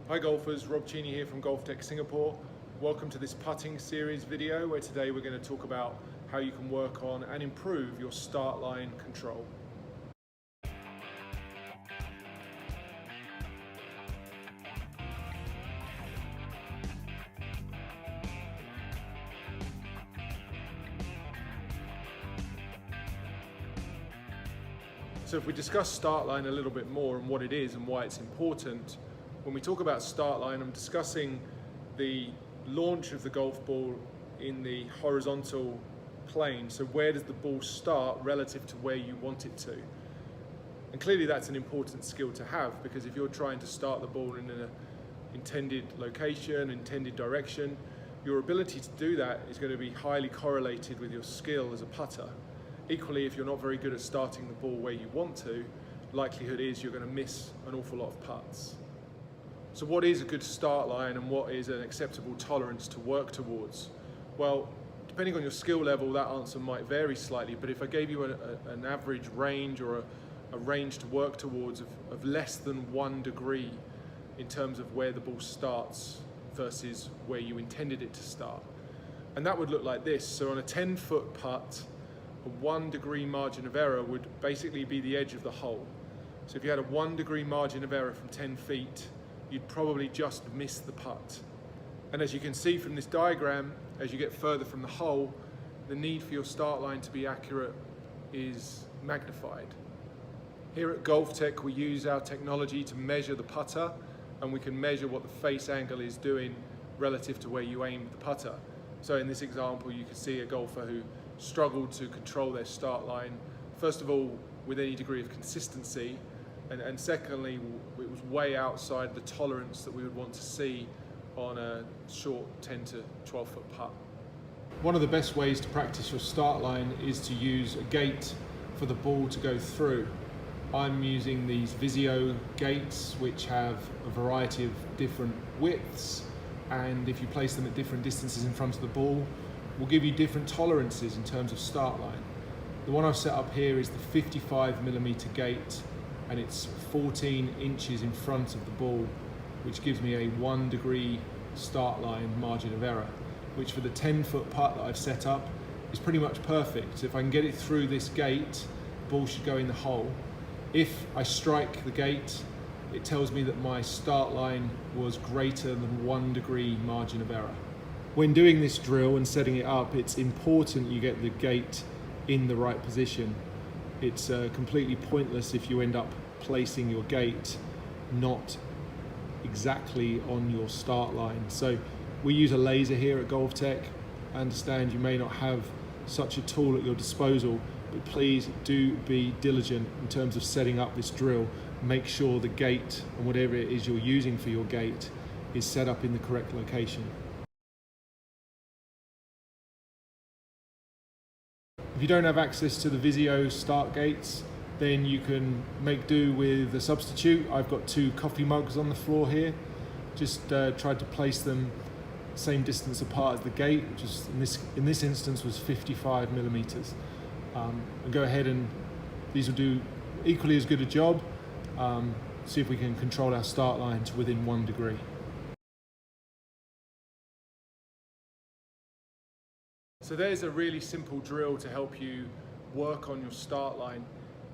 Hi golfers, Rob Cheney here from GOLFTEC Singapore. Welcome to this putting series video where today we're going to talk about how you can work on and improve your start line control. So if we discuss start line a little bit more and what it is and why it's important, when we talk about start line, I'm discussing the launch of the golf ball in the horizontal plane. So where does the ball start relative to where you want it to? And clearly that's an important skill to have, because if you're trying to start the ball in an intended location, intended direction, your ability to do that is going to be highly correlated with your skill as a putter. Equally, if you're not very good at starting the ball where you want to, likelihood is you're going to miss an awful lot of putts. So what is a good start line and what is an acceptable tolerance to work towards? Well, depending on your skill level, that answer might vary slightly, but if I gave you an average range or a range to work towards of less than 1 degree in terms of where the ball starts versus where you intended it to start. And that would look like this. So on a 10-foot putt, a 1 degree margin of error would basically be the edge of the hole. So if you had a 1 degree margin of error from 10 feet, you'd probably just miss the putt. And as you can see from this diagram, as you get further from the hole, the need for your start line to be accurate is magnified. Here at GOLFTEC, we use our technology to measure the putter, and we can measure what the face angle is doing relative to where you aim the putter. So in this example, you can see a golfer who struggled to control their start line, first of all, with any degree of consistency, and secondly, it was way outside the tolerance that we would want to see on a short 10 to 12 foot putt. One of the best ways to practice your start line is to use a gate for the ball to go through. I'm using these Vizio gates, which have a variety of different widths, and if you place them at different distances in front of the ball, will give you different tolerances in terms of start line. The one I've set up here is the 55mm gate, and it's 14 inches in front of the ball, which gives me a 1 degree start line margin of error, which for the 10-foot putt that I've set up is pretty much perfect. So if I can get it through this gate, the ball should go in the hole. If I strike the gate, it tells me that my start line was greater than 1 degree margin of error. When doing this drill and setting it up, it's important you get the gate in the right position. It's completely pointless if you end up placing your gate not exactly on your start line. So we use a laser here at GOLFTEC. I understand you may not have such a tool at your disposal, but please do be diligent in terms of setting up this drill. Make sure the gate and whatever it is you're using for your gate is set up in the correct location. If you don't have access to the Vizio start gates, then you can make do with a substitute. I've got 2 coffee mugs on the floor here. Just tried to place them same distance apart as the gate, which is in this instance was 55mm. And go ahead, and these will do equally as good a job. See if we can control our start line to within 1 degree. So there's a really simple drill to help you work on your start line.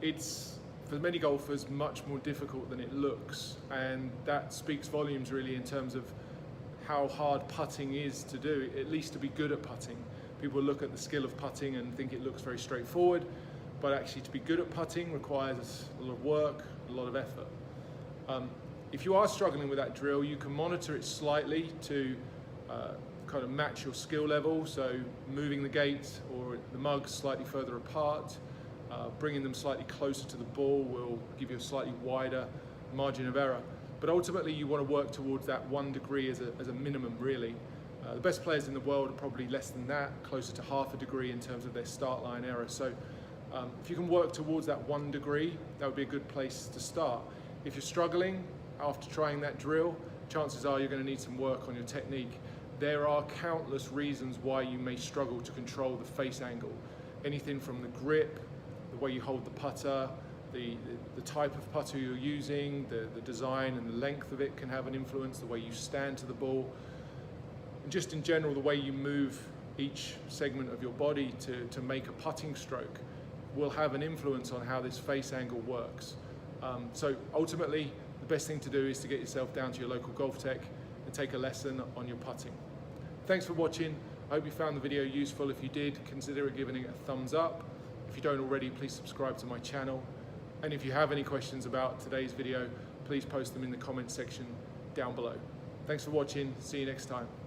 It's, for many golfers, much more difficult than it looks, and that speaks volumes really in terms of how hard putting is to do, at least to be good at putting. People look at the skill of putting and think it looks very straightforward, but actually to be good at putting requires a lot of work, a lot of effort. If you are struggling with that drill, you can monitor it slightly to kind of match your skill level, so moving the gate or the mugs slightly further apart, bringing them slightly closer to the ball will give you a slightly wider margin of error. But ultimately you want to work towards that 1 degree as a minimum really. The best players in the world are probably less than that, closer to ½ a degree in terms of their start line error. So if you can work towards that 1 degree, that would be a good place to start. If you're struggling after trying that drill, chances are you're going to need some work on your technique. There are countless reasons why you may struggle to control the face angle. Anything from the grip, the way you hold the putter, the type of putter you're using, the design and the length of it can have an influence, the way you stand to the ball, and just in general the way you move each segment of your body to make a putting stroke will have an influence on how this face angle works. So ultimately, the best thing to do is to get yourself down to your local GOLFTEC and take a lesson on your putting. Thanks for watching. I hope you found the video useful. If you did, consider giving it a thumbs up. If you don't already, please subscribe to my channel. And if you have any questions about today's video, please post them in the comments section down below. Thanks for watching. See you next time.